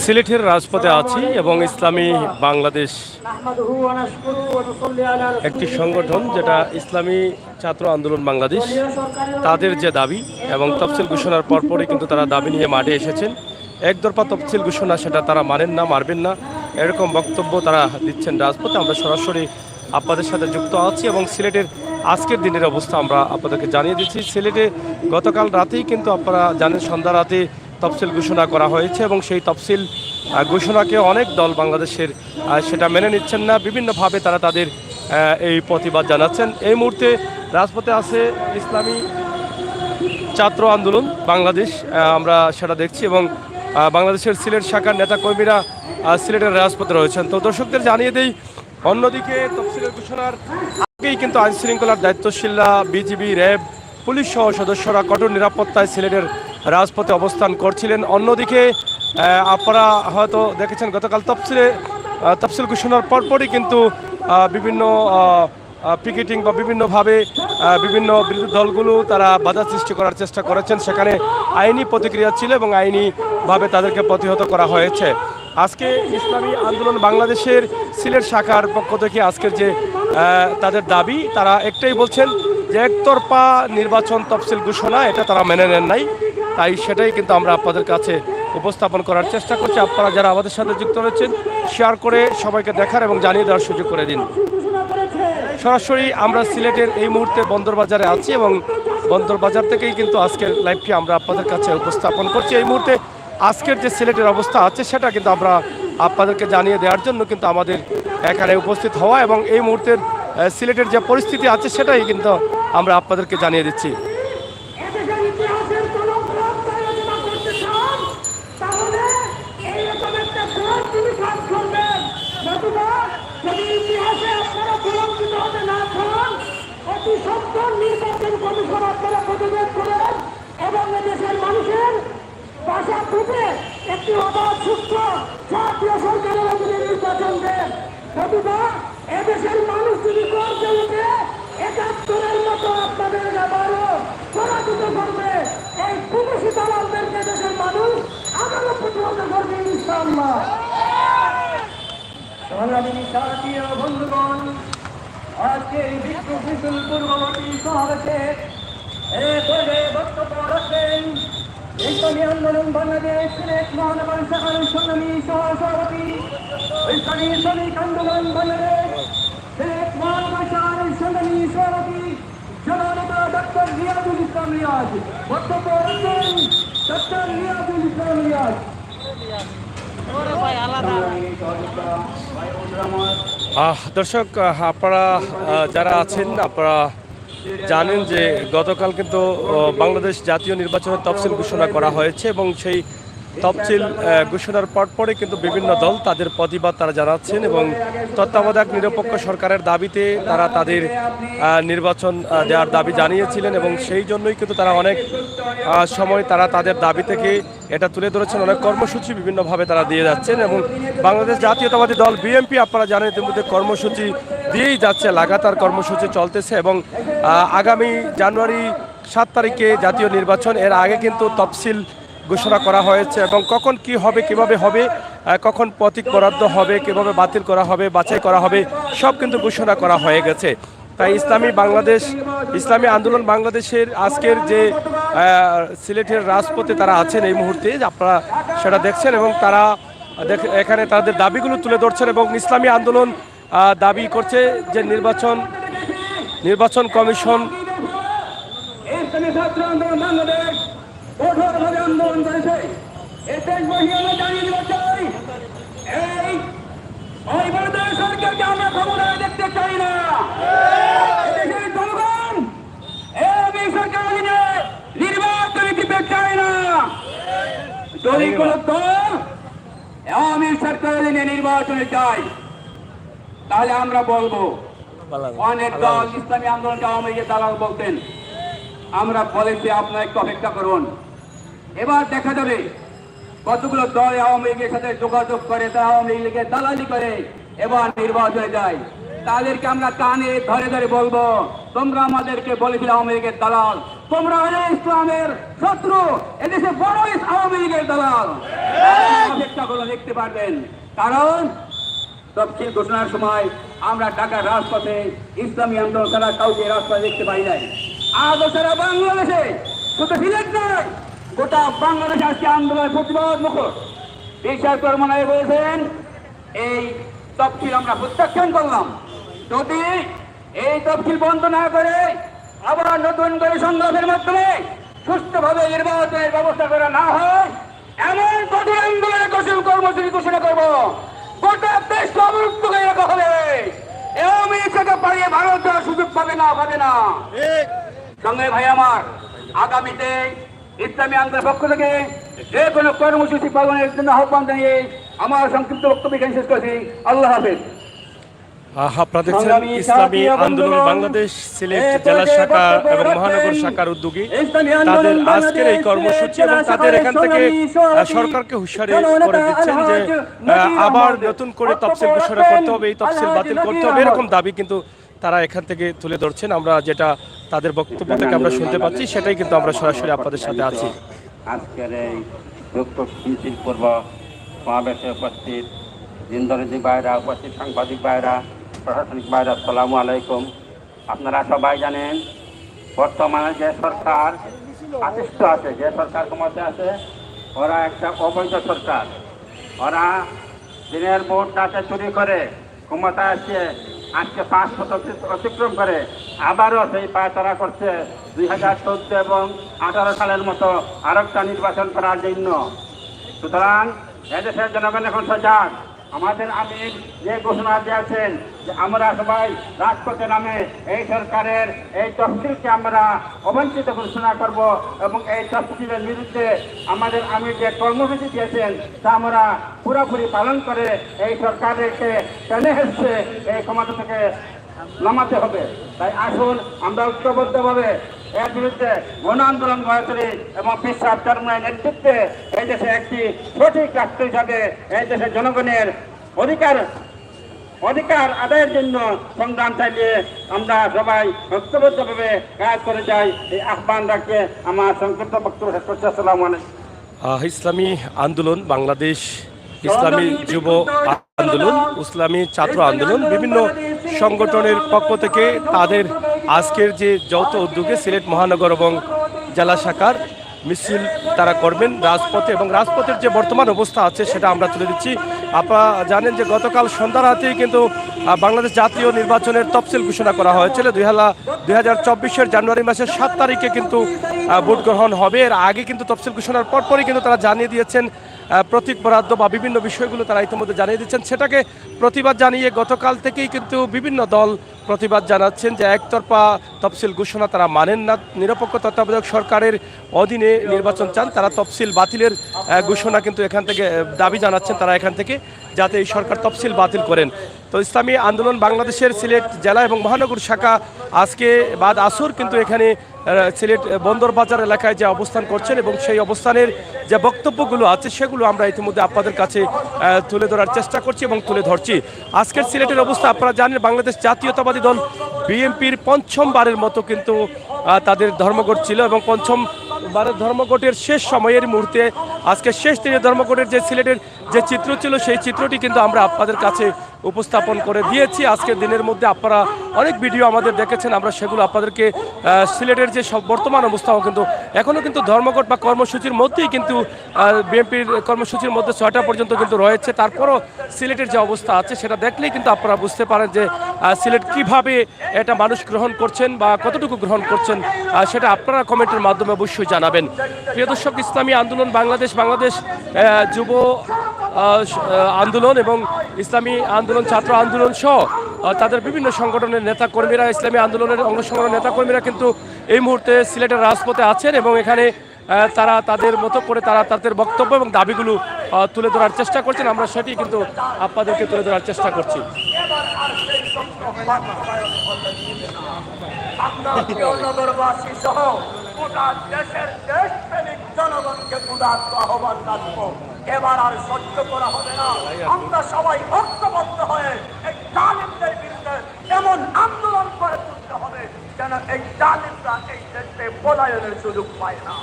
সিলেটের রাজপথে আছি এবং ইসলামী বাংলাদেশ একটি সংগঠন যেটা ইসলামী ছাত্র আন্দোলন বাংলাদেশ, তাদের যে দাবি এবং তফসিল ঘোষণার পরপরই কিন্তু তারা দাবি নিয়ে মাঠে এসেছেন। একদরফা তফসিল ঘোষণা সেটা তারা মানেন না, মারবেন না, এরকম বক্তব্য তারা দিচ্ছেন রাজপথে। আমরা সরাসরি আপনাদের সাথে যুক্ত আছি এবং সিলেটের আজকের দিনের অবস্থা আমরা আপনাদেরকে জানিয়ে দিচ্ছি। সিলেটে গতকাল রাতেই কিন্তু আপনারা জানেন সন্ধ্যা রাতে তফসিল ঘোষণা করা হয়েছে এবং সেই তফসিল ঘোষণাকে অনেক দল বাংলাদেশের সেটা মেনে নিচ্ছেন না, বিভিন্নভাবে তারা তাদের এই প্রতিবাদ জানাচ্ছেন। এই মুহূর্তে রাজপথে আছে ইসলামী ছাত্র আন্দোলন বাংলাদেশ, আমরা সেটা দেখছি এবং বাংলাদেশের সিলেট শাখার নেতাকর্মীরা সিলেটের রাজপথে রয়েছেন। তো দর্শকদের জানিয়ে দেই, অন্যদিকে তফসিলের ঘোষণার আগেই কিন্তু আইন শৃঙ্খলার দায়িত্বশীলরা, বিজিবি, র্যাব, পুলিশ সহ সদস্যরা কঠোর নিরাপত্তায় সিলেটের রাজপথে অবস্থান করছিলেন। অন্যদিকে আপনারা হয়তো দেখেছেন গতকাল তফসিল ঘোষণার পরপরই কিন্তু বিভিন্ন পিকেটিং বা বিভিন্নভাবে বিভিন্ন বিরোধী দলগুলো তারা বাধা সৃষ্টি করার চেষ্টা করেছেন। সেখানে আইনি প্রতিক্রিয়া ছিল এবং আইনিভাবে তাদেরকে প্রতিহত করা হয়েছে। আজকে ইসলামী আন্দোলন বাংলাদেশের সিলেট শাখার পক্ষ থেকে আজকের যে তাদের দাবি, তারা একটাই বলছেন যে একতরফা নির্বাচন তফসিল ঘোষণা এটা তারা মেনে নেন নাই। তাই সেটাই কিন্তু আমরা আপনাদের কাছে উপস্থাপন করার চেষ্টা করছি। আপনারা যারা আমাদের সাথে যুক্ত রয়েছেন শেয়ার করে সবাইকে দেখার এবং জানিয়ে দেওয়ার সুযোগ করে দিন। সরাসরি আমরা সিলেটের এই মুহূর্তে বন্দরবাজারে আছি এবং বন্দরবাজার থেকেই কিন্তু আজকের লাইভটি আমরা আপনাদের কাছে উপস্থাপন করছি। এই মুহূর্তে আজকের যে সিলেটের অবস্থা আছে সেটা কিন্তু আমরা আপনাদেরকে জানিয়ে দেওয়ার জন্য কিন্তু আমাদের এখানে উপস্থিত হওয়া এবং এই মুহূর্তের সিলেটের যে পরিস্থিতি আছে সেটাই কিন্তু আমরা আপনাদেরকে জানিয়ে দিচ্ছি। এবং দেশের মানুষের বাসা থেকে একটি অবাধ সুস্থ জাতীয় সরকারের অধীনে নির্বাচন দেন। নতুবা এদেশের মানুষ যদি করতে উঠে ৭১-এর মতো আপনাদের আবারও পরাজিত করবে। এই বিদেশি দালালদেরকে দেশের মানুষ আবারও প্রতিহত করবে ইনশাআল্লাহ। জাতীয় বন্ধুগণ, আজকে এই বিক্ষোভ পূর্ববর্তী সমাবেশে বক্তব্য রাখবেন ইসলামী আন্দোলন বাংলাদেশ সিলেট মহানগর শাখার সংগ্রামী সহসভাপতি, ইসলামী শ্রমিক আন্দোলন বাংলাদেশ সিলেট মহানগর শাখার সংগ্রামী সভাপতি জননেতা ডক্টর রিয়াজুল ইসলাম রিয়াজ। বক্তব্য রাখবেন ডক্টর রিয়াজুল ইসলাম রিয়াজ। দর্শক, আপনারা যারা আছেন আপনারা জানেন যে গতকাল কিন্তু বাংলাদেশ জাতীয় নির্বাচনের তফসিল ঘোষণা করা হয়েছে এবং সেই তফসিল ঘোষণার পরপরই কিন্তু বিভিন্ন দল তাদের প্রতিবাদ তারা জানাচ্ছেন এবং তত্ত্বাবধায়ক নিরপেক্ষ সরকারের দাবিতে তারা তাদের নির্বাচন দেওয়ার দাবি জানিয়েছিলেন এবং সেই জন্যই কিন্তু তারা অনেক সময় তারা তাদের দাবি থেকে এটা তুলে ধরেছেন। অনেক কর্মসূচি বিভিন্নভাবে তারা দিয়ে যাচ্ছেন এবং বাংলাদেশ জাতীয়তাবাদী দল বিএনপি আপনারা জানেন ইতিমধ্যে কর্মসূচি দিয়েই যাচ্ছে, লাগাতার কর্মসূচি চলতেছে এবং আগামী জানুয়ারি ৭ তারিখে জাতীয় নির্বাচন, এর আগে কিন্তু তফসিল ঘোষণা করা হয়েছে এবং কখন কি হবে, কিভাবে হবে, কখন প্রতীক বরাদ্দ হবে, কিভাবে বাতিল করা হবে, বাছাই করা হবে, সব কিন্তু ঘোষণা করা হয়ে গেছে। তাই ইসলামী আন্দোলন বাংলাদেশের আজকের যে সিলেটের রাজপথে তারা আছেন এই মুহূর্তে আপনারা সেটা দেখছেন এবং তারা এখানে তাদের দাবিগুলো তুলে ধরছেন এবং ইসলামী আন্দোলন দাবি করছে যে নির্বাচন কমিশন কঠোরভাবে আন্দোলন করেছে। এর মহিলা জানিয়ে দিতে চাই, এই বাংলাদেশ সরকারকে আমরা ক্ষমতায় দেখতে চাই না। এদেশের জনগণ এই সরকার নির্বাচন দিতে চায় না। যদি কোন দল আওয়ামী সরকারের নির্বাচনে চাই তাহলে আমরা বলবো, অনেক দল ইসলামী আন্দোলনকে আওয়ামী লীগের দালাল বলতেন, আমরা বলেছি আপনারা একটু অপেক্ষা করুন। এবার দেখা যাবে কতগুলো দল আওয়ামী লীগের সাথে যোগাযোগ করে, তারা আওয়ামী লীগের দালালি করে এবার নির্বাচনে যায়। তাদেরকে আমরা কানে ধরে ধরে বলবো, তোমরা আমাদেরকে বলেছিলে আওয়ামী লীগের দালাল, তোমরা ইসলামের শত্রু, এদেশে বড় আওয়ামী লীগের দালাল। সমস্যাগুলো দেখতে পারবেন। কারণ তফসিল ঘোষণার সময় আমরা ঢাকার রাজপথে ইসলামী আন্দোলন ছাড়া কাউকে রাজপথে দেখতে পাই নাই। আজও সারা বাংলাদেশে, শুধু সিলেট নয়, গোটা বাংলাদেশে আজকে আন্দোলনের প্রতিবাদ মুখর। বিশ্বাস কর্মনায় বলেছেন এই তফসিল আমরা প্রত্যাখ্যান করলাম। যদি এই তফসিল বন্ধ না করে আবার নতুন করে সংগ্রামের মাধ্যমে সুস্থভাবে নির্বাচনের ব্যবস্থা করা না হয়, এমন কঠিন আন্দোলনের কর্মসূচি ঘোষণা করবো গোটা দেশকে অবরুদ্ধ করে রাখা হবে। আমেরিকাকে পালিয়ে ভারত যাওয়ার সুযোগ পাবে না। সঙ্গে ভাই আমার, আগামীতে ইসলামী আন্দোলনের পক্ষ থেকে যে কোনো কর্মসূচি পালনের জন্য আহ্বান জানিয়ে আমার সংক্ষিপ্ত বক্তব্য এখানে শেষ করছি। আল্লাহ হাফেজ। আপনারা দেখছেন ইসলামী আন্দোলন বাংলাদেশ সিলেট জেলা শাখা এবং মহানগর শাখার উদ্যোগে তাদের আজকের এই কর্মসূচি এবং তাদের এখান থেকে সরকারকে হুঁশিয়ারি করে দিচ্ছেন যে আবার নতুন করে তফসিল ঘোষণা করতে হবে, এই তফসিল বাতিল করতে হবে, এরকম দাবি কিন্তু তারা এখান থেকে তুলে ধরছেন। আমরা যেটা তাদের বক্তব্য থেকে আমরা শুনতে পাচ্ছি সেটাই কিন্তু আমরা সরাসরি আপনাদের সাথে আছি। আজকের এই বিক্ষোভ মিছিল পূর্ব সমাবেশে উপস্থিত দিনদর্শী ভাইরা, উপস্থিত সাংবাদিক ভাইরা, প্রশাসনিক ভাইরা, আসসালামু আলাইকুম। আপনারা সবাই জানেন বর্তমানে যে সরকার আদিষ্ট আছে, যে সরকার ক্ষমতায় আছে, ওরা একটা অবৈধ সরকার। ওরা দিনের ভোট ডাকে চুরি করে ক্ষমতায় আসছে, আজকে 5% অতিক্রম করে আবারও সেই পায়তারা করছে 2014 এবং 18 সালের মতো আরেকটা নির্বাচন করার জন্য। সুতরাং এদেশের জনগণ এখন সজাগ। আমাদের আমির যে ঘোষণা দিয়েছেন যে আমরা সবাই রাজপথে নামে এই সরকারের এই তফসিলকে আমরা অবঞ্চিত ঘোষণা করব এবং এই তফসিলের বিরুদ্ধে আমাদের আমির যে কর্মসূচি দিয়েছেন তা আমরা পুরোপুরি পালন করে এই সরকারকে টেনে হেসছে এই ক্ষমতা থেকে নামাতে হবে। তাই আসুন আমরা ঐক্যবদ্ধভাবে এর বিরুদ্ধে গণ আন্দোলন গড়ে তুলি এবং বিশ্বাস চরমনায়ের নেতৃত্বে এই দেশে একটি সঠিক রাষ্ট্র হিসাবে এই দেশের জনগণের অধিকার আদায়ের জন্য সংগ্রাম চালিয়ে আমরা সবাই ঐক্যবদ্ধভাবে কাজ করে যাই, এই আহ্বান রাখে আমার সংক্ষিপ্ত বক্তব্য শেষ করছি। আসসালামু আলাইকুম। ইসলামী আন্দোলন বাংলাদেশ, ইসলামী যুব আন্দোলন, ইসলামী ছাত্র আন্দোলন, বিভিন্ন সংগঠনের পক্ষ থেকে তাদের আজকের যে যৌথ উদ্যোগে সিলেট মহানগর এবং জেলা শাখার মিছিল তারা করবেন রাজপথে, এবং রাজপথের যে বর্তমান অবস্থা আছে সেটা আমরা তুলে দিচ্ছি। আপনারা জানেন যে গতকাল সন্ধ্যা রাতেই কিন্তু বাংলাদেশ জাতীয় নির্বাচনের তফসিল ঘোষণা করা হয়েছিল। 2024-এর জানুয়ারি মাসের 7 তারিখে কিন্তু ভোট গ্রহণ হবে। এর আগে কিন্তু তফসিল ঘোষণার পরপরই কিন্তু তারা জানিয়ে দিয়েছেন প্রতীক বরাদ্দ বা বিভিন্ন বিষয়গুলো তারা ইতিমধ্যে জানিয়ে দিচ্ছেন। সেটাকে প্রতিবাদ জানিয়ে গতকাল থেকেই কিন্তু বিভিন্ন দল প্রতিবাদ জানাচ্ছেন যে একতরফা তফসিল ঘোষণা তারা মানেন না, নিরপেক্ষ তত্ত্বাবধায়ক সরকারের অধীনে নির্বাচন চান, তারা তফসিল বাতিলের ঘোষণা কিন্তু এখান থেকে দাবি জানাচ্ছেন তারা এখান থেকে, যাতে এই সরকার তফসিল বাতিল করেন। তো ইসলামী আন্দোলন বাংলাদেশের সিলেট জেলা এবং মহানগর শাখা আজকে বাদ আসর কিন্তু এখানে সিলেট বন্দর বাজার এলাকায় যে অবস্থান করছেন এবং সেই অবস্থানের যে বক্তব্যগুলো আছে সেগুলো আমরা ইতিমধ্যে আপনাদের কাছে তুলে ধরার চেষ্টা করছি এবং তুলে ধরছি। আজকের সিলেটের অবস্থা আপনারা জানেন, বাংলাদেশ জাতীয়তাবাদী দল বিএনপির পঞ্চমবারের মতো কিন্তু তাদের ধর্মঘট ছিল এবং পঞ্চমবারের ধর্মঘটের শেষ সময়ের মুহূর্তে আজকে শেষ দিনের ধর্মঘটের যে সিলেটের যে চিত্র ছিল সেই চিত্রটি কিন্তু আমরা আপনাদের কাছে উপস্থাপন করে দিয়েছি। আজকের দিনের মধ্যে আপনারা অনেক ভিডিও আমাদের দেখেছেন, আমরা সেগুলো আপনাদেরকে সিলেটের যে সব বর্তমান অবস্থাও কিন্তু এখনও কিন্তু ধর্মঘট বা কর্মসূচির মধ্যেই কিন্তু বিএনপির কর্মসূচির মধ্যে 6টা পর্যন্ত কিন্তু রয়েছে। তারপরও সিলেটের যে অবস্থা আছে সেটা দেখলেই কিন্তু আপনারা বুঝতে পারেন যে সিলেট কিভাবে এটা মানুষ গ্রহণ করছেন বা কতটুকু গ্রহণ করছেন, সেটা আপনারা কমেন্টের মাধ্যমে অবশ্যই জানাবেন। প্রিয় দর্শক, ইসলামী আন্দোলন বাংলাদেশ, বাংলাদেশ যুব আন্দোলন এবং ইসলামী আন্দোলন ছাত্র আন্দোলন সহ তাদের বিভিন্ন সংগঠনের নেতাকর্মীরা, ইসলামী আন্দোলনের অঙ্গ সংগঠনের নেতাকর্মীরা কিন্তু এই মুহূর্তে সিলেটের রাজপথে আছেন এবং এখানে তারা তাদের মতো করে তারা তাদের বক্তব্য এবং দাবিগুলো তুলে ধরার চেষ্টা করছেন। আমরা সেটি কিন্তু আপনাদেরকে তুলে ধরার চেষ্টা করছি। নগরবাসী সহ গোটা দেশের দেশপ্রেমিক জনগণকে ক্ষুধার্ত আহ্বান জানাবো, এবার আর সহ্য করা হবে না। আমরা সবাই ঐক্যবদ্ধ হয়ে এই জালিমদের বিরুদ্ধে এমন আন্দোলন করে তুলতে হবে যেন এই জালিমরা এই দেশে পলায়নের সুযোগ পায় না।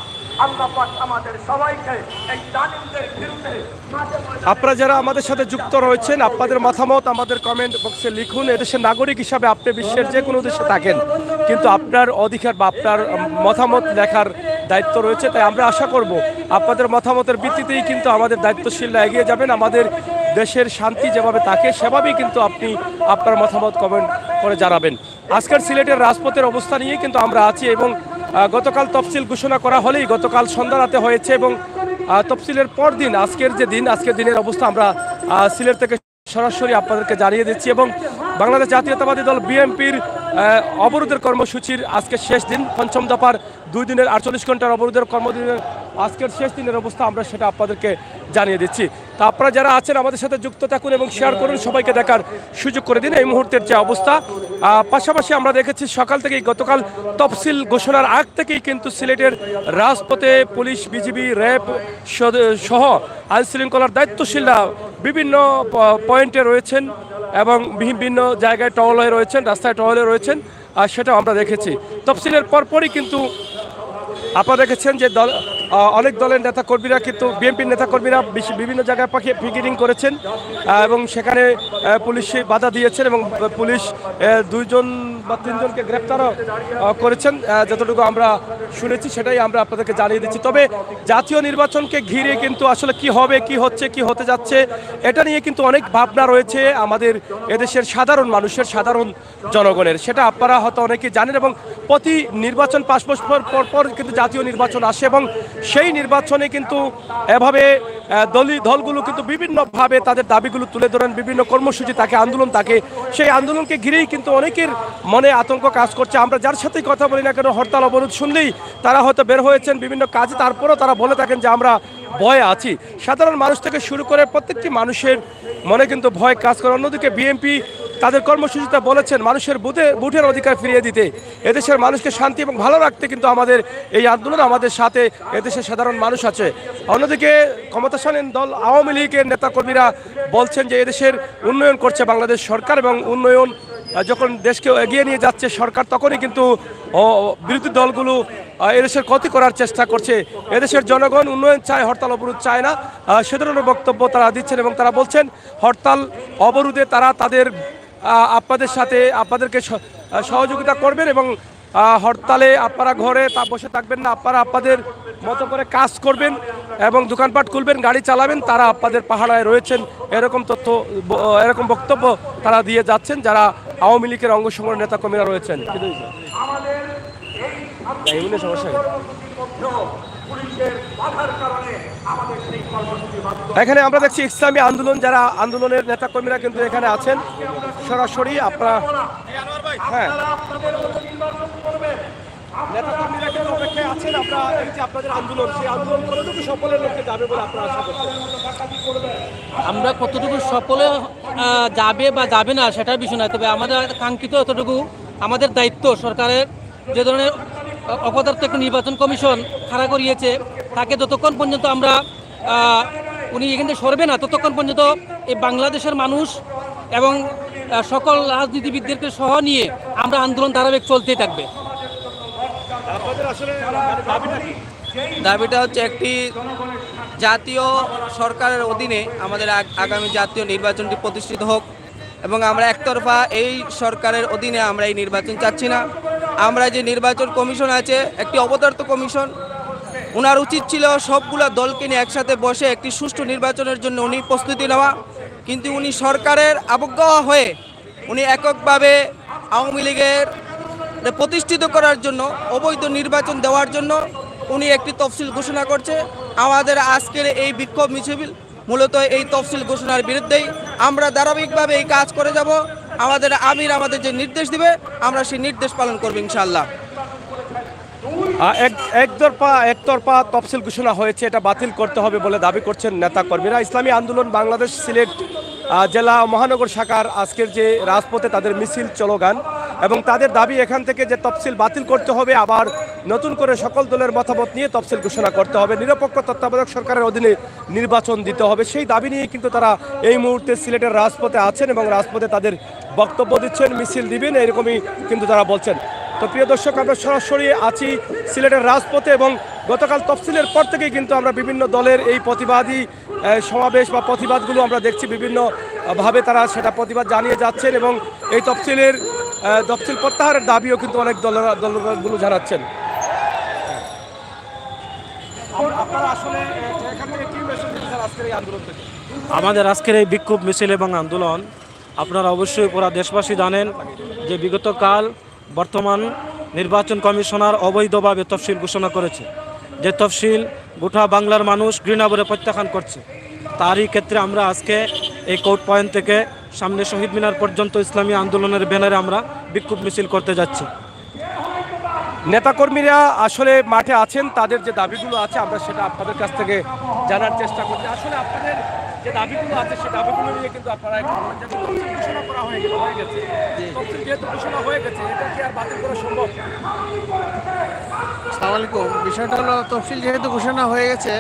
আল্লাহ পাক আমাদের সবাইকে এই জালিমদের বিরুদ্ধে মাঠে ময়দানে আপনারা যারা আমাদের সাথে যুক্ত রয়েছেন, আপনাদের মতামত আমাদের কমেন্ট বক্সে লিখুন। এদেশের নাগরিক হিসাবে আপনি বিশ্বের যে কোনো দেশে থাকেন, কিন্তু আপনার অধিকার বা আপনার মতামত লেখার দায়িত্ব রয়েছে। তাই আমরা আশা করব আপনাদের মতামতের ভিত্তিতেই কিন্তু আমাদের দায়িত্বশীলরা এগিয়ে যাবেন। আমাদের দেশের শান্তি যেভাবে থাকে সেভাবেই কিন্তু আপনি আপনার মতামত কমেন্ট করে জানাবেন। আজকের সিলেটের রাজপথের অবস্থা নিয়ে কিন্তু আমরা আছি এবং গতকাল তফসিল ঘোষণা করা হলেই গতকাল সন্ধ্যা রাতে হয়েছে এবং তফসিলের পর দিন আজকের দিনের অবস্থা আমরা সিলেট থেকে সরাসরি আপনাদেরকে জানিয়ে দিচ্ছি। এবং বাংলাদেশ জাতীয়তাবাদী দল বিএনপির অবরোধের কর্মসূচির আজকে শেষ দিন, পঞ্চম দফার 2 দিনের 48 ঘন্টার অবরোধের কর্মদিনের আজকের শেষ দিনের অবস্থা আমরা সেটা আপনাদেরকে জানিয়ে দিচ্ছি। তা আপনারা যারা আছেন আমাদের সাথে যুক্ত থাকুন এবং শেয়ার করুন, সবাইকে দেখার সুযোগ করে দিন এই মুহূর্তের যে অবস্থা। পাশাপাশি আমরা দেখেছি সকাল থেকেই গতকাল তফসিল ঘোষণার আগ থেকেই কিন্তু সিলেটের রাজপথে পুলিশ, বিজিবি, র্যাব সহ আইনশৃঙ্খলার দায়িত্বশীলরা বিভিন্ন পয়েন্টে রয়েছেন এবং বিভিন্ন জায়গায় টহল হয়ে রয়েছেন, রাস্তায় টহলে রয়েছেন, আর সেটাও আমরা দেখেছি। তফসিলের পরপরই কিন্তু আপনারা দেখেছেন যে অনেক দলের নেতাকর্মীরা কিন্তু বিএনপির নেতাকর্মীরা বিভিন্ন জায়গায় পিকেটিং করেছেন এবং সেখানে পুলিশ বাধা দিয়েছেন এবং পুলিশ 2 বা 3 জনকে গ্রেপ্তারও করেছেন। যতটুকু আমরা শুনেছি সেটাই আমরা আপনাদেরকে জানিয়ে দিচ্ছি। তবে জাতীয় নির্বাচনকে ঘিরে কিন্তু আসলে কি হবে, কি হচ্ছে, কি হতে যাচ্ছে, এটা নিয়ে কিন্তু অনেক ভাবনা রয়েছে আমাদের এদেশের সাধারণ মানুষের, সাধারণ জনগণের। সেটা আপনারা হয়তো অনেকেই জানেন এবং প্রতি নির্বাচন 5 বছর পর কিন্তু জাতীয় নির্বাচন আসে এবং সেই নির্বাচনে কিন্তু এভাবে দলগুলো কিন্তু বিভিন্নভাবে তাদের দাবিগুলো তুলে ধরেন, বিভিন্ন কর্মসূচি থাকে, আন্দোলন থাকে। সেই আন্দোলনকে ঘিরেই কিন্তু অনেকের মনে আতঙ্ক কাজ করছে। আমরা যার সাথেই কথা বলি না কেন, হরতাল অবরোধ শুনলেই তারা হয়তো বের হয়েছেন বিভিন্ন কাজে, তারপরেও তারা বলে থাকেন যে আমরা ভয়ে আছি। সাধারণ মানুষ থেকে শুরু করে প্রত্যেকটি মানুষের মনে কিন্তু ভয় কাজ করে। অন্যদিকে বিএনপি তাদের কর্মসূচিতে বলেছেন মানুষের বুথের অধিকার ফিরিয়ে দিতে, এদেশের মানুষকে শান্তি এবং ভালো রাখতে কিন্তু আমাদের এই আন্দোলন, আমাদের সাথে এদেশের সাধারণ মানুষ আছে। অন্যদিকে ক্ষমতাসীন দল আওয়ামী লীগের নেতাকর্মীরা বলছেন যে এদেশের উন্নয়ন করছে বাংলাদেশ সরকার এবং উন্নয়ন যখন দেশকে এগিয়ে নিয়ে যাচ্ছে সরকার, তখনই কিন্তু বিরোধী দলগুলো এদেশের ক্ষতি করার চেষ্টা করছে। এদেশের জনগণ উন্নয়ন চায়, হরতাল অবরোধ চায় না, সে ধরনের বক্তব্য তারা দিচ্ছেন এবং তারা বলছেন হরতাল অবরোধে তারা তাদের আপনাদের সাথে আপনাদেরকে সহযোগিতা করবেন এবং হরতালে আপনারা ঘরে বসে থাকবেন না, আপনারা আপনাদের মতো করে কাজ করবেন এবং দোকানপাট খুলবেন, গাড়ি চালাবেন, তারা আপনাদের পাহাড়ায় রয়েছেন, এরকম বক্তব্য তারা দিয়ে যাচ্ছেন যারা আওয়ামী লীগের অঙ্গ সংগঠনের নেতাকর্মীরা রয়েছেন। এখানে আমরা দেখছি ইসলামী আন্দোলন, যারা আন্দোলনের নেতাকর্মীরা কিন্তু এখানে আছেন সরাসরি। আপনারা হ্যাঁ নেতাকর্মীরা কিন্তু অপেক্ষায় আছেন। আমরা এই যে আপনাদের আন্দোলন, সেই আন্দোলন কতটুকু সফলের লক্ষ্যে যাবে বলে আপনারা আশা করছেন? আমরা কতটুকু সফলে যাবে বা যাবে না সেটার বিষয় নয়, তবে আমাদের কাঙ্ক্ষিত এতটুকু আমাদের দায়িত্ব। সরকারের যে ধরনের অপদার্থ একটা নির্বাচন কমিশন খাড়া করিয়েছে, তাকে যতক্ষণ পর্যন্ত আমরা উনি এখান থেকে সরবে না, ততক্ষণ পর্যন্ত এই বাংলাদেশের মানুষ এবং সকল রাজনীতিবিদদেরকে সহ নিয়ে আমরা আন্দোলন ধারাবাহিক চলতেই থাকবে। দাবিটা হচ্ছে একটি জাতীয় সরকারের অধীনে আমাদের আগামী জাতীয় নির্বাচনটি প্রতিষ্ঠিত হোক এবং আমরা একতরফা এই সরকারের অধীনে আমরা এই নির্বাচন চাচ্ছি না। আমরা যে নির্বাচন কমিশন আছে, একটি অপদার্থ কমিশন, ওনার উচিত ছিল সবগুলা দলকে নিয়ে একসাথে বসে একটি সুষ্ঠু নির্বাচনের জন্য উনি প্রস্তুতি নেওয়া, কিন্তু উনি সরকারের অবজ্ঞা হয়ে উনি এককভাবে আওয়ামী লীগের প্রতিষ্ঠিত করার জন্য, অবৈধ নির্বাচন দেওয়ার জন্য উনি একটি তফসিল ঘোষণা করছে। আমাদের আজকের এই বিক্ষোভ মিছিল মূলত এই তফসিল ঘোষণার বিরুদ্ধেই। আমরা ধারাবাহিকভাবে এই কাজ করে যাব। আমাদের আমির আমাদের যে নির্দেশ দিবে আমরা সেই নির্দেশ পালন করব ইনশাআল্লাহ। একতরফা তফসিল ঘোষণা হয়েছে, এটা বাতিল করতে হবে বলে দাবি করছেন নেতাকর্মীরা। ইসলামী আন্দোলন বাংলাদেশ সিলেট জেলা মহানগর শাখার আজকের যে রাজপথে তাদের মিছিল চলগান এবং তাদের দাবি এখান থেকে যে তফসিল বাতিল করতে হবে, আবার নতুন করে সকল দলের মতামত নিয়ে তফসিল ঘোষণা করতে হবে, নিরপেক্ষ তত্ত্বাবধায়ক সরকারের অধীনে নির্বাচন দিতে হবে। সেই দাবি নিয়ে কিন্তু তারা এই মুহূর্তে সিলেটের রাজপথে আছেন এবং রাজপথে তাদের বক্তব্য দিচ্ছেন, মিছিল দিবেন, এরকমই কিন্তু তারা বলছেন। তো প্রিয় দর্শক, আমরা সরাসরি আছি সিলেটের রাজপথে এবং গতকাল তফসিলের পর থেকেই কিন্তু আমরা বিভিন্ন দলের এই প্রতিবাদী সমাবেশ বা প্রতিবাদগুলো আমরা দেখছি, বিভিন্নভাবে তারা সেটা প্রতিবাদ জানিয়ে যাচ্ছেন এবং এই তফসিল প্রত্যাহারের দাবিও কিন্তু অনেক দলগুলো জানাচ্ছেন। আপনারা আসলে এখান থেকে কি মেসেজ দিচ্ছেন আজকের এই আন্দোলন থেকে? আমাদের আজকের এই বিক্ষোভ মিছিল এবং আন্দোলন আপনারা অবশ্যই পুরা দেশবাসী জানেন যে বিগতকাল বর্তমান নির্বাচন কমিশনার অবৈধভাবে তফসিল ঘোষণা করেছে, যে তফসিল গোটা বাংলার মানুষ ঘৃণাভরে প্রত্যাখ্যান করছে। তারই ক্ষেত্রে আমরা আজকে এই কোর্ট পয়েন্ট থেকে সামনে শহীদ মিনার পর্যন্ত ইসলামী আন্দোলনের ব্যানারে আমরা বিক্ষোভ মিছিল করতে যাচ্ছি। নেতাকর্মীরা আসলে মাঠে আছেন, তাদের যে দাবিগুলো আছে আমরা সেটা আপনাদের কাছ থেকে জানার চেষ্টা করছি। আসলে আপনাদের যে দাবিগুলো আছে সেই দাবিগুলো নিয়ে কিন্তু আপনারা ঘোষণা করা হয়ে গেছে, যেহেতু ঘোষণা হয়ে গেছে, এটা কি আর বাতিল করা সম্ভব? আসসালামু আলাইকুম। বিষয়টা হলো তফসিল যেহেতু ঘোষণা হয়ে গেছে,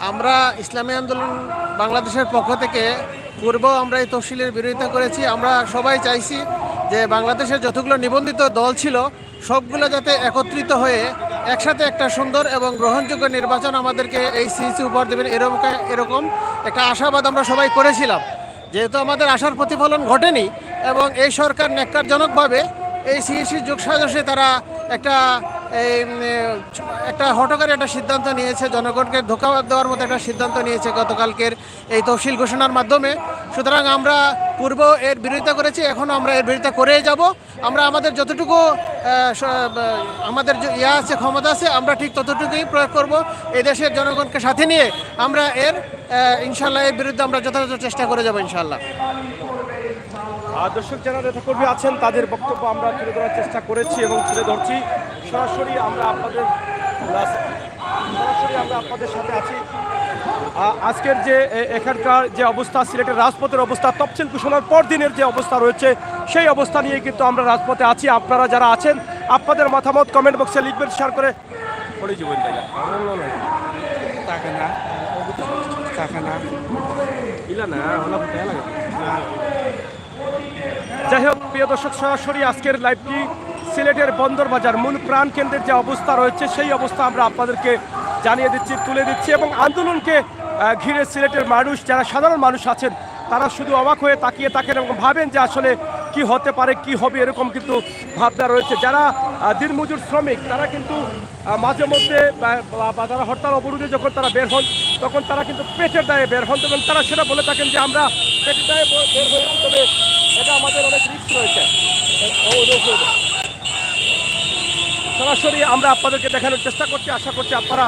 আমরা ইসলামী আন্দোলন বাংলাদেশের পক্ষ থেকে পূর্বেও আমরা এই তফসিলের বিরোধিতা করেছি। আমরা সবাই চাইছি যে বাংলাদেশের যতগুলো নিবন্ধিত দল ছিল সবগুলো যাতে একত্রিত হয়ে একসাথে একটা সুন্দর এবং গ্রহণযোগ্য নির্বাচন আমাদেরকে এই সিইসি উপহার দেবেন, এরকম একটা আশাবাদ আমরা সবাই করেছিলাম। যেহেতু আমাদের আশার প্রতিফলন ঘটেনি এবং এই সরকার ন্যাক্কারজনকভাবে এই সিইসির যোগসাজশে তারা একটা হঠকারী একটা সিদ্ধান্ত নিয়েছে, জনগণকে ধোঁকা দেওয়ার মতো একটা সিদ্ধান্ত নিয়েছে গতকালকের এই তফসিল ঘোষণার মাধ্যমে। সুতরাং আমরা পূর্ব এর বিরোধিতা করেছি, এখনও আমরা এর বিরোধিতা করেই যাব। আমরা আমাদের যতটুকু আমাদের আছে, ক্ষমতা আছে, আমরা ঠিক ততটুকুই প্রয়োগ করব। এই দেশের জনগণকে সাথে নিয়ে আমরা ইনশাল্লাহ এর বিরুদ্ধে আমরা যথাযথ চেষ্টা করে যাব ইনশাল্লাহ। দর্শক, যারা নেতাকর্মী আছেন তাদের বক্তব্য আমরা তুলে ধরার চেষ্টা করেছি এবং তুলে ধরছি। সরাসরি আমরা আপনাদের সাথে আছি। আজকের যে এখানকার যে অবস্থা, সিলেটের রাজপথের অবস্থা, তফসিল ঘোষণার পর দিনের যে অবস্থা রয়েছে সেই অবস্থা নিয়ে কিন্তু আমরা রাজপথে আছি। আপনারা যারা আছেন আপনাদের মতামত কমেন্ট বক্সে লিখবেন, শেয়ার করে যাই হোক প্রিয় দর্শক, সরাসরি আজকের লাইভটি সিলেটের বন্দরবাজার মূল প্রাণ কেন্দ্রের যে অবস্থা রয়েছে সেই অবস্থা আমরা আপনাদেরকে জানিয়ে দিচ্ছি, তুলে দিচ্ছি এবং আন্দোলনকে ঘিরে সিলেটের মানুষ, যারা সাধারণ মানুষ আছেন তারা শুধু অবাক হয়ে তাকিয়ে থাকেন এবং ভাবেন যে আসলে কি হতে পারে, কি হবে, এরকম কিন্তু ভাবনা রয়েছে। যারা দিনমজুর শ্রমিক তারা কিন্তু মাঝে মধ্যে বা যারা হরতাল অবরোধে যখন তারা বের হন তখন তারা কিন্তু পেটের দায়ে বের হন এবং তারা সেটা বলে থাকেন যে আমরা পেটের দায়ে বের হই, তবে এটা আমাদের অনেক রিস্ক রয়েছে। সরাসরি আমরা আপনাদেরকে দেখানোর চেষ্টা করছি, আশা করছি আপনারা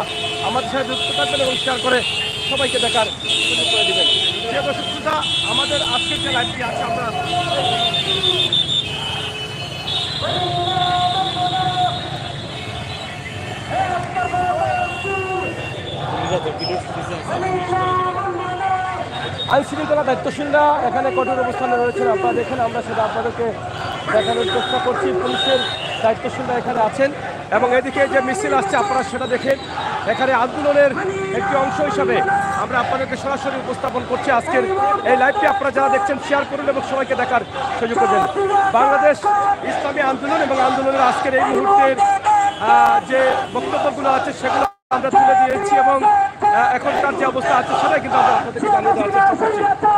আমাদের সাথে যুক্ত থাকবেন এবং শেয়ার করে সবাইকে দেখার সুযোগ করে দেবেন। প্রিয় দর্শক শ্রোতা, আমাদের আজকের যে লাইভটি আছে আমরা আইন শৃঙ্খলা দায়িত্বশীলরা এখানে কঠোর অবস্থানে রয়েছেন, আপনারা দেখেন, আমরা সেটা আপনাদেরকে দেখানোর চেষ্টা করছি। পুলিশের দায়িত্বশীলরা এখানে আছেন এবং এদিকে যে মিছিল আসছে আপনারা সেটা দেখেন। এখানে আন্দোলনের একটি অংশ হিসাবে আমরা আপনাদেরকে সরাসরি উপস্থাপন করছি আজকের এই লাইভটি। আপনারা যারা দেখছেন শেয়ার করুন এবং সবাইকে দেখার সুযোগ দেন। বাংলাদেশ ইসলামী আন্দোলন এবং আন্দোলনের আজকের এই মুহূর্তের যে বক্তব্যগুলো আছে সেগুলো আমরা তুলে দিয়েছি এবং এখনকার যে অবস্থা আছে সেটাই কিন্তু আমরা আপনাদেরকে জানিয়ে দেওয়ার চেষ্টা করছি।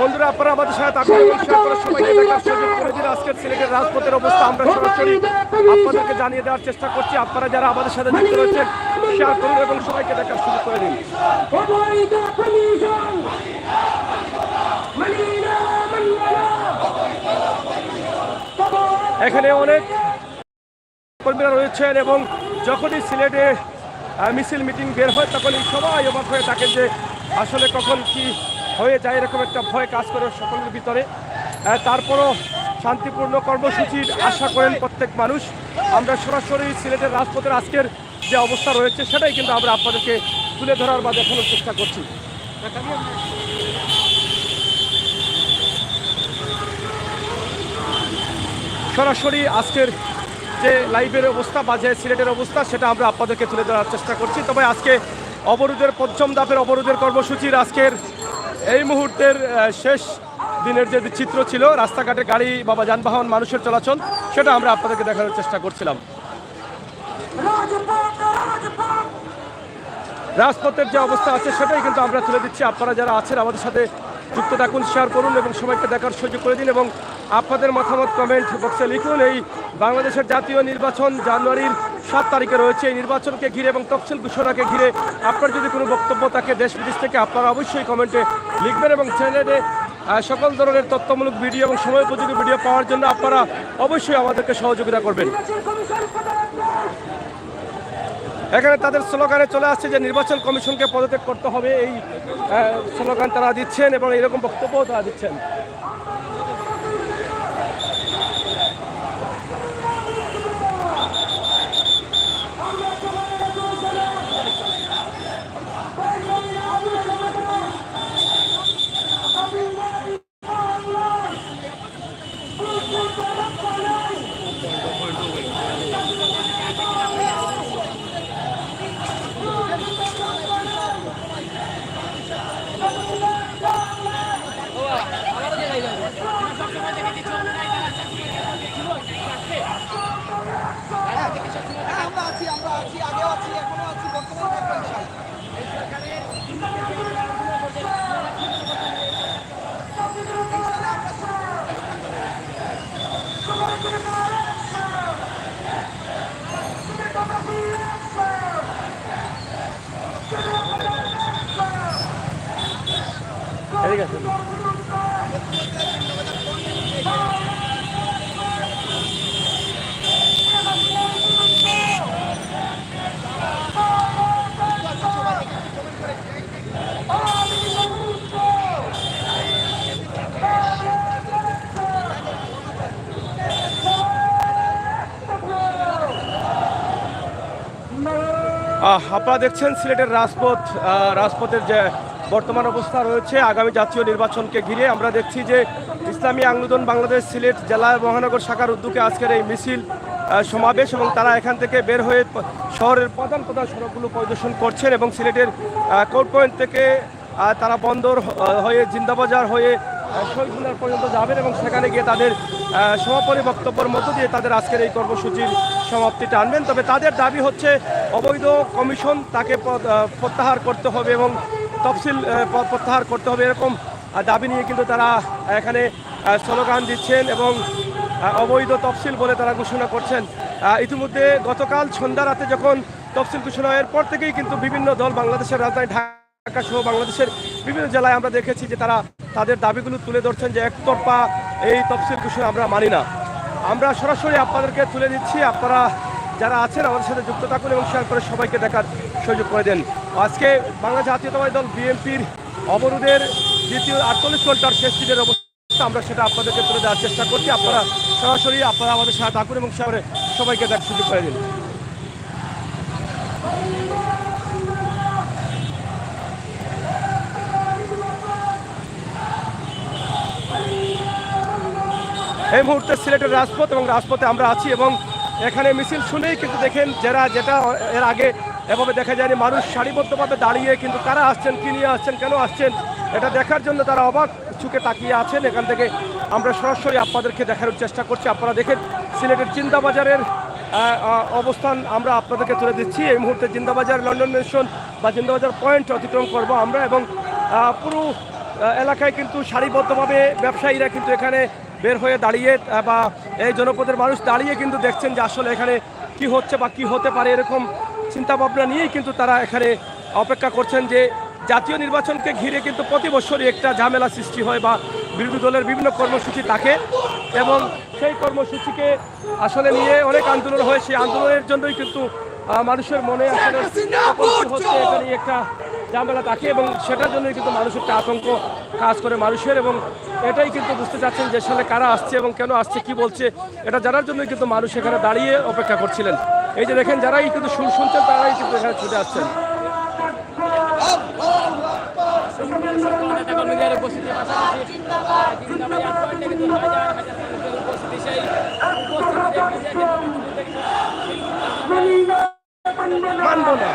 বন্ধুরা, আপনারা আমাদের সাথে থাকুন এবং শেয়ার করে সবাইকে দেখার সুযোগ করে দিন। আজকের সিলেটের রাজপথের অবস্থা আমরা সরাসরি আপনাদেরকে জানিয়ে দেওয়ার চেষ্টা করছি। আপনারা যারা আমাদের সাথে যুক্ত রয়েছেন শেয়ার করুন এবং সবাইকে দেখার সুযোগ করে দিন। এখানে অনেক কর্মীরা রয়েছেন এবং যখনই সিলেটে মিছিল মিটিং বের হয় তখনই সবাই অবাক হয়ে থাকেন যে আসলে কখন কি হয়ে যায়, এরকম একটা ভয় কাজ করে সকলের ভিতরে। তারপরও শান্তিপূর্ণ কর্মসূচির আশা করেন প্রত্যেক মানুষ। আমরা সরাসরি সিলেটের রাজপথের আজকের যে অবস্থা রয়েছে সেটাই কিন্তু আমরা আপনাদেরকে তুলে ধরার বা দেখানোর চেষ্টা করছি। সরাসরি আজকের যে লাইভের অবস্থা বা যে সিলেটের অবস্থা সেটা আমরা আপনাদেরকে তুলে ধরার চেষ্টা করছি। তবে আজকে অবরোধের পঞ্চম ধাপের অবরোধের কর্মসূচির আজকের এই মুহূর্তের শেষ দিনের যে চিত্র ছিল, রাস্তাঘাটে গাড়ি বা যানবাহন মানুষের চলাচল, সেটা আমরা আপনাদেরকে দেখানোর চেষ্টা করছিলাম। রাজপথের যে অবস্থা আছে সেটাই কিন্তু আমরা তুলে দিচ্ছি। আপনারা যারা আছেন আমাদের সাথে যুক্ত থাকুন, শেয়ার করুন এবং সবাইকে দেখার সুযোগ করে দিন এবং আপনাদের মতামত কমেন্ট বক্সে লিখুন। এই বাংলাদেশের জাতীয় নির্বাচন জানুয়ারির 7 তারিখে রয়েছে। এই নির্বাচনকে ঘিরে এবং তফসিল ঘোষণাকে ঘিরে আপনার যদি কোনো বক্তব্য থাকে দেশ বিদেশ থেকে, আপনারা অবশ্যই কমেন্টে লিখবেন এবং চ্যানেলে সকল ধরনের তথ্যমূলক ভিডিও এবং সময় উপযোগী ভিডিও পাওয়ার জন্য আপনারা অবশ্যই আমাদেরকে সহযোগিতা করবেন। এখানে তাদের স্লোগানে চলে আসছে যে নির্বাচন কমিশনকে পদত্যাগ করতে হবে, এই স্লোগান তারা দিচ্ছেন এবং এরকম বক্তব্যও তারা দিচ্ছেন। ঠিক আছে। আপনারা দেখছেন সিলেটের রাজপথের যে বর্তমান অবস্থা রয়েছে আগামী জাতীয় নির্বাচনকে ঘিরে। আমরা দেখছি যে ইসলামী আন্দোলন বাংলাদেশ সিলেট জেলা মহানগর শাখার উদ্যোগে আজকের এই মিছিল সমাবেশ এবং তারা এখান থেকে বের হয়ে শহরের প্রধান সড়কগুলো পরিদর্শন করছেন এবং সিলেটের কোর্ট পয়েন্ট থেকে তারা বন্দর হয়ে জিন্দাবাজার হয়ে শহীদ মিনার পর্যন্ত যাবেন এবং সেখানে গিয়ে তাদের সমাপনী বক্তব্যের মধ্য দিয়ে তাদের আজকের এই কর্মসূচির সমাপ্তিটা আনবেন। তবে তাদের দাবি হচ্ছে অবৈধ কমিশন তাকে প্রত্যাহার করতে হবে এবং তফসিল প্রত্যাহার করতে হবে, এরকম দাবি নিয়ে কিন্তু তারা এখানে স্লোগান দিচ্ছেন এবং অবৈধ তফসিল বলে তারা ঘোষণা করছেন। ইতিমধ্যে গতকাল সন্ধ্যা রাতে যখন তফসিল ঘোষণা এর পর থেকেই কিন্তু বিভিন্ন দল বাংলাদেশের রাজধানী ঢাকা সহ বাংলাদেশের বিভিন্ন জেলায় আমরা দেখেছি যে তারা তাদের দাবিগুলো তুলে ধরছেন যে একতরফা এই তফসিল ঘোষণা আমরা মানি না। আমরা সরাসরি আপনাদেরকে তুলে দিচ্ছি, আপনারা যারা আছেন আমাদের সাথে যুক্ত থাকুন এবং শেয়ার করে সবাইকে দেখার সুযোগ করে দেন। আজকে বাংলা জাতীয়তাবাদী দল বিএনপির অবরোধের দ্বিতীয় 48 ঘন্টার শেষ দিনের অবস্থা আমরা সেটা আপনাদেরকে তুলে দেওয়ার চেষ্টা করছি। আপনারা সরাসরি আমাদের সাথে থাকুন এবং শেয়ার করে সবাইকে দেখার সুযোগ করে দিন। এই মুহূর্তে সিলেটের রাজপথ এবং রাজপথে আমরা আছি এবং এখানে মিছিল শুনেই কিন্তু দেখেন যেটা এর আগে এভাবে দেখা যায়নি, মানুষ সারিবদ্ধভাবে দাঁড়িয়ে কিন্তু কারা আসছেন, কী নিয়ে আসছেন, কেন আসছেন এটা দেখার জন্য তারা অবাক চোখে তাকিয়ে আছেন। এখান থেকে আমরা সরাসরি আপনাদেরকে দেখানোর চেষ্টা করছি। আপনারা দেখেন সিলেটের জিন্দাবাজারের অবস্থান আমরা আপনাদেরকে তুলে দিচ্ছি। এই মুহূর্তে জিন্দাবাজার লন্ডন মেনশন বা জিন্দাবাজার পয়েন্ট অতিক্রম করব আমরা এবং পুরো এলাকায় কিন্তু সারিবদ্ধভাবে ব্যবসায়ীরা কিন্তু এখানে বের হয়ে দাঁড়িয়ে বা এই জনপদের মানুষ দাঁড়িয়ে কিন্তু দেখছেন যে আসলে এখানে কি হচ্ছে বা কি হতে পারে, এরকম চিন্তাভাবনা নিয়েই কিন্তু তারা এখানে অপেক্ষা করছেন যে জাতীয় নির্বাচনকে ঘিরে কিন্তু প্রতি বছরই একটা ঝামেলা সৃষ্টি হয় বা বিরোধী দলের বিভিন্ন কর্মসূচি থাকে এবং সেই কর্মসূচিকে আসলে নিয়ে অনেক আন্দোলন হয়। সেই আন্দোলনের জন্যই কিন্তু মানুষের মনে আসলে হচ্ছে এটা নিয়ে একটা ঝামেলা থাকে এবং সেটার জন্যই কিন্তু মানুষের একটা আতঙ্ক কাজ করে মানুষের এবং এটাই কিন্তু বুঝতে চাচ্ছেন যে আসলে কারা আসছে এবং কেন আসছে, কি বলছে, এটা জানার জন্যই কিন্তু মানুষ এখানে দাঁড়িয়ে অপেক্ষা করছিলেন। এই যে দেখেন যারাই কিন্তু সুর শুনছেন তারাই কিন্তু এখানে ছুটে আসছেন। উপস্থিতি মানব না।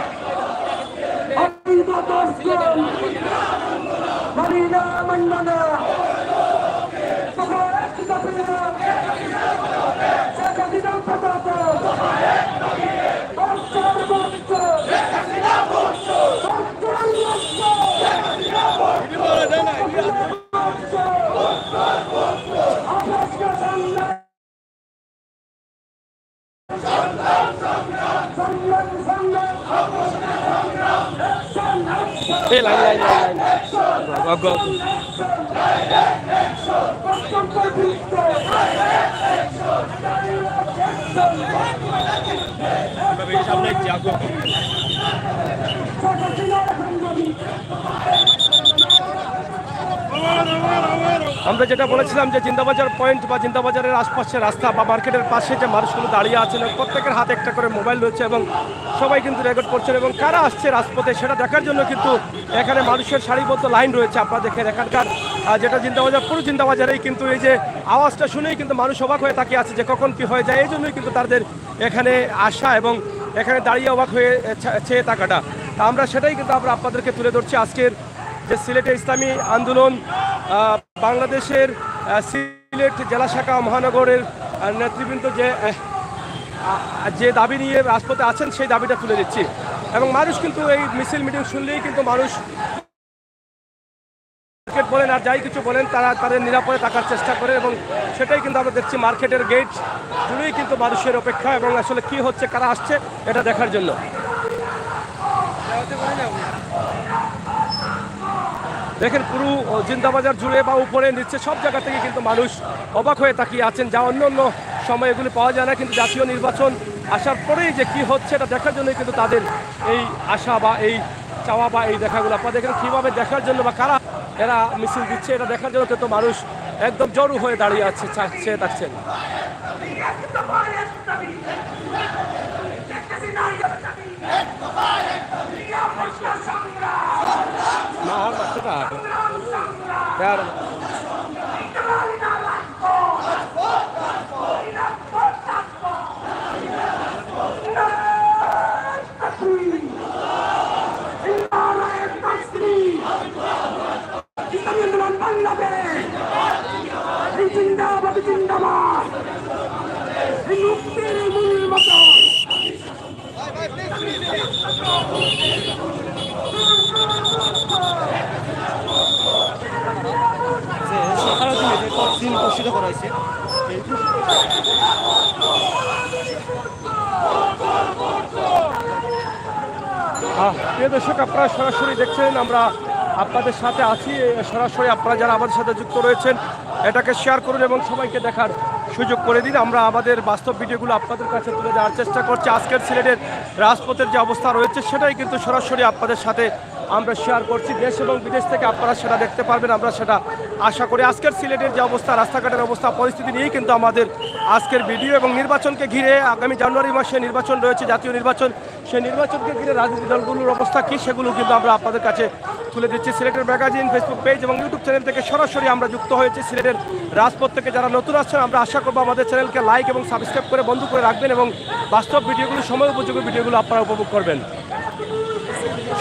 এই লাইন লাইন লাইন লাইন সামনে জাগো। আমরা যেটা বলেছিলাম যে জিন্দাবাজার পয়েন্ট বা জিন্দাবাজারের আশপাশে রাস্তা বা মার্কেটের পাশে যে মানুষগুলো দাঁড়িয়ে আছেন প্রত্যেকের হাতে একটা করে মোবাইল রয়েছে এবং সবাই কিন্তু রেকর্ড করছেন এবং কারা আসছে রাজপথে সেটা দেখার জন্য কিন্তু এখানে মানুষের সারিবদ্ধ লাইন রয়েছে। আপনারা দেখেন এখানকার যেটা জিন্দাবাজার পুরো জিন্দাবাজারেই কিন্তু এই যে আওয়াজটা শুনেই কিন্তু মানুষ অবাক হয়ে তাকিয়ে আছে যে কখন কি হয়ে যায়। এই জন্যই কিন্তু তাদের এখানে আসা এবং এখানে দাঁড়িয়ে অবাক হয়ে চেয়ে থাকাটা। তা আমরা সেটাই কিন্তু আমরা আপনাদেরকে তুলে ধরছি। আজকের যে সিলেটে ইসলামী আন্দোলন বাংলাদেশের সিলেট জেলা শাখা মহানগরের নেতৃবৃন্দ যে দাবি নিয়ে রাজপথে আছেন সেই দাবিটা তুলে দিচ্ছি এবং মানুষ কিন্তু এই মিছিল মিটিং শুনলেই কিন্তু মানুষ মার্কেট বলেন আর যাই কিছু বলেন তারা তাদের নিরাপদে থাকার চেষ্টা করে এবং সেটাই কিন্তু আমরা দেখছি মার্কেটের গেট জুড়েই কিন্তু মানুষের অপেক্ষা এবং আসলে কি হচ্ছে কারা আসছে এটা দেখার জন্য। দেখেন পুরো জিন্দাবাজার জুড়ে বা উপরে নিচে সব জায়গা থেকে কিন্তু মানুষ অবাক হয়ে তাকিয়ে আছেন, যা অন্য অন্য সময় এগুলি পাওয়া যায় না। কিন্তু জাতীয় নির্বাচন আসার পরেই যে কি হচ্ছে এটা দেখার জন্যই কিন্তু তাদের এই আশা বা এই চাওয়া বা এই দেখাগুলো আপনারা দেখেন কীভাবে দেখার জন্য বা কারা এরা মিছিল দিচ্ছে এটা দেখার জন্য কিন্তু মানুষ একদম জড়ো হয়ে দাঁড়িয়ে আছে চেয়ে থাকছেন। প্রিয় দর্শক, আপনারা সরাসরি দেখছেন আমরা আপনাদের সাথে আছি। সরাসরি আপনারা যারা আমাদের সাথে যুক্ত রয়েছেন এটাকে শেয়ার করুন এবং সবাইকে দেখার সুযোগ করে দিন। আমরা আমাদের বাস্তব ভিডিওগুলো আপনাদের কাছে তুলে দেওয়ার চেষ্টা করছি। আজকের সিলেটের রাজপথের যে অবস্থা রয়েছে সেটাই কিন্তু সরাসরি আপনাদের সাথে আমরা শেয়ার করছি। দেশ এবং বিদেশ থেকে আপনারা সেটা দেখতে পারবেন, আমরা সেটা আশা করি। আজকের সিলেটের যে অবস্থা, রাস্তাঘাটের অবস্থা, পরিস্থিতি নিয়েই কিন্তু আমাদের আজকের ভিডিও এবং নির্বাচনকে ঘিরে আগামী জানুয়ারি মাসে নির্বাচন রয়েছে, জাতীয় নির্বাচন। সেই নির্বাচনকে ঘিরে রাজনৈতিক দলগুলোর অবস্থা কী সেগুলো কিন্তু আমরা আপনাদের কাছে তুলে দিচ্ছি। সিলেটের ম্যাগাজিন ফেসবুক পেজ এবং ইউটিউব চ্যানেল থেকে সরাসরি আমরা যুক্ত হয়েছি সিলেটের রাজপথ থেকে। যারা নতুন আসছেন আমরা আশা করবো আমাদের চ্যানেলকে লাইক এবং সাবস্ক্রাইব করে বন্ধু করে রাখবেন এবং বাস্তব ভিডিওগুলো, সময় উপযোগী ভিডিওগুলো আপনারা উপভোগ করবেন।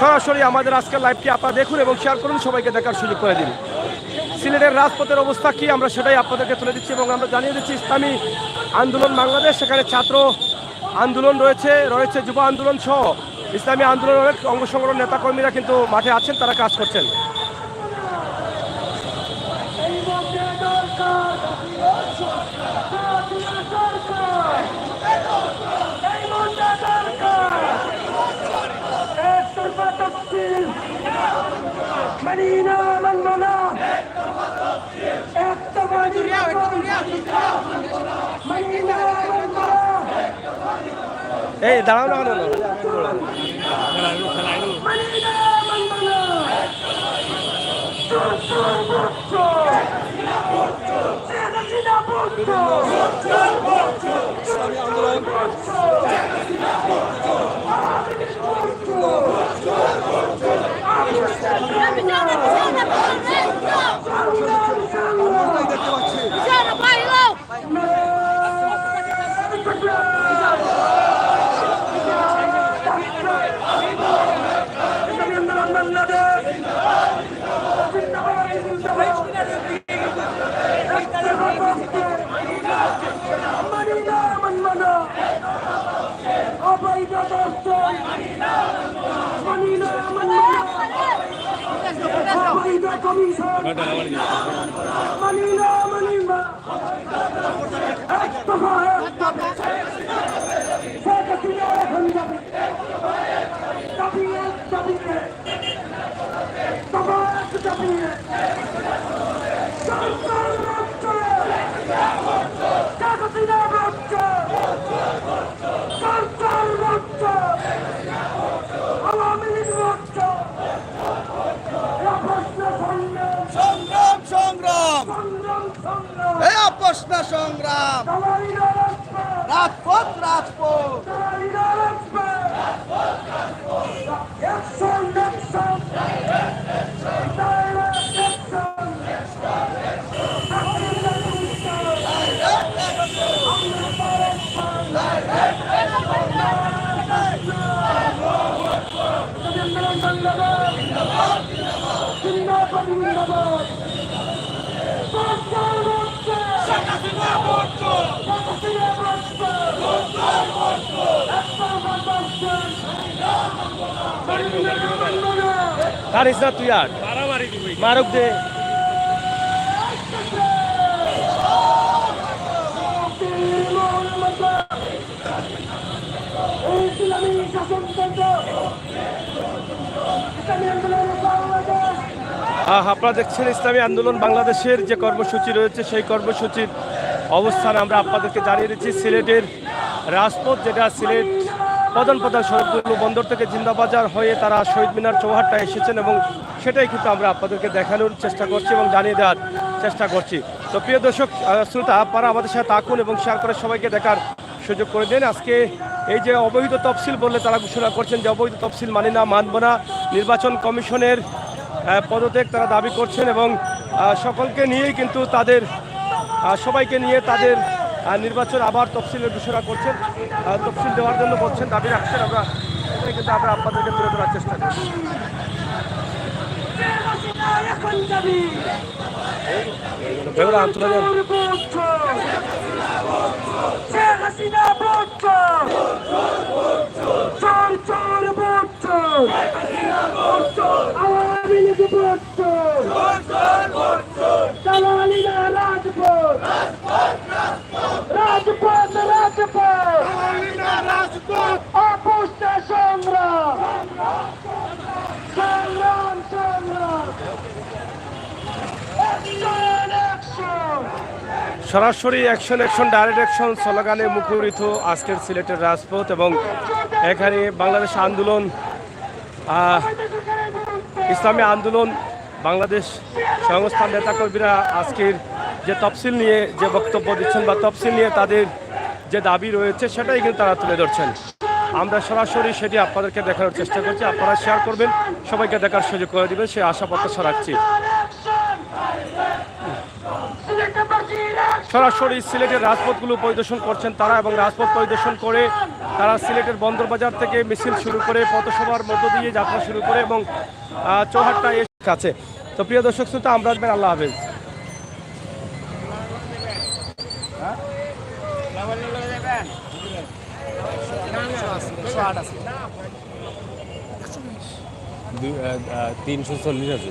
সরাসরি আমাদের আজকের লাইভটি আপনারা দেখুন এবং শেয়ার করুন, সবাইকে দেখার সুযোগ করে দিন। সিলেটের রাজপথের অবস্থা কি আমরা সেটাই আপনাদেরকে তুলে দিচ্ছি এবং আমরা জানিয়ে দিচ্ছি ইসলামী আন্দোলন বাংলাদেশ, সেখানে ছাত্র আন্দোলন রয়েছে যুব আন্দোলন সহ ইসলামী আন্দোলনের অঙ্গ সংগঠন নেতাকর্মীরা কিন্তু মাঠে আছেন, তারা কাজ করছেন। এই দাঁড়াও না কেন? দেখতে পাচ্ছি মানি না মানব না অবৈধ দর্শন মানি না মানব না অবৈধ কমিশন মানি না মানিব এক দফা শেখ হাসিনা এখন যাবে দাবিয়ে দাবিয়ে দফা এক দাবিয়ে সরকার রক্ষা শেখ হাসিনা রক্ষা সরকার রক্ষা আওয়ামী লীগ রক্ষা সংগ্রাম সংগ্রাম সংগ্রাম সংগ্রাম এই আপোষ না সংগ্রাম দালালিরা রক্ষা রাজপথ রাজপথ দালালিরা রক্ষা অ্যাকশন অ্যাকশন ডাইরেক্ট অ্যাকশন পারিস না তুই আর মারুক দে ইসলামী শাসনতন্ত্র ইসলামী আন্দোলন বাংলাদেশ আপনারা দেখছেন ইসলামী আন্দোলন বাংলাদেশের যে কর্মসূচি রয়েছে সেই কর্মসূচির অবস্থান আমরা আপনাদেরকে জানিয়ে দিচ্ছি। সিলেটের রাজপথ, যেটা সিলেট প্রধান প্রধান সড়কগুলো বন্দর থেকে জিন্দাবাজার হয়ে তারা শহীদ মিনার চৌহাট্টা এসেছেন এবং সেটাই কিন্তু আমরা আপনাদেরকে দেখানোর চেষ্টা করছি এবং জানিয়ে দেওয়ার চেষ্টা করছি। তো প্রিয় দর্শক শ্রোতা, আপনারা আমাদের সাথে থাকুন এবং শেয়ার করে সবাইকে দেখার সুযোগ করে দেন। আজকে এই যে অবৈধ তফসিল বললে তারা ঘোষণা করছেন যে অবৈধ তফসিল মানি না, মানব না, নির্বাচন কমিশনের পদত্যাগ তারা দাবি করছেন এবং সকলকে নিয়েই কিন্তু তাদের সবাইকে নিয়ে তাদের নির্বাচন আবার তফসিলের ঘোষণা করছেন, তফসিল দেওয়ার জন্য বলছেন, দাবি রাখছেন। আমরা এটাই কিন্তু আমরা আপনাদেরকে তুলে ধরার চেষ্টা করছি। এখন যাবি বেহুলা আন্তর্জাতিক শেখ হাসিনা ভোট চোর চোর ভোট আওয়ামী লীগ ভোট দালালিরা রাজপথ রাজপথ রাজপথ আপোষ না সংগ্রাম সংগ্রাম সংগ্রাম অ্যাকশন অ্যাকশন সরাসরি অ্যাকশন অ্যাকশন ডাইরেক্ট অ্যাকশন স্লোগানে মুখরিত আজকের সিলেটের রাজপথ এবং এখানে বাংলাদেশ আন্দোলন ইসলামী আন্দোলন বাংলাদেশ সংস্থার নেতাকর্মীরা আজকের যে তফসিল নিয়ে যে বক্তব্য দিচ্ছেন বা তফসিল নিয়ে তাদের যে দাবি রয়েছে সেটাই কিন্তু তারা তুলে ধরছেন। আমরা সরাসরি সেটি আপনাদেরকে দেখানোর চেষ্টা করছি, আপনারা শেয়ার করবেন, সবাইকে দেখার সুযোগ করে দেবেন সে আশা প্রত্যাশা রাখছি। সরাসরি সিলেটের রাজপথগুলো পরিদর্শন করছেন তারা এবং রাজপথ পরিদর্শন করে তারা সিলেটের বন্দরবাজার থেকে মিছিল শুরু করে পথসভার মধ্য দিয়ে যাত্রা শুরু করে এবং চৌহাট্টা কাছে। তো প্রিয় দর্শক শ্রোতা, আমরা আসবেন, আল্লাহ হাফেজ। $340 আছে।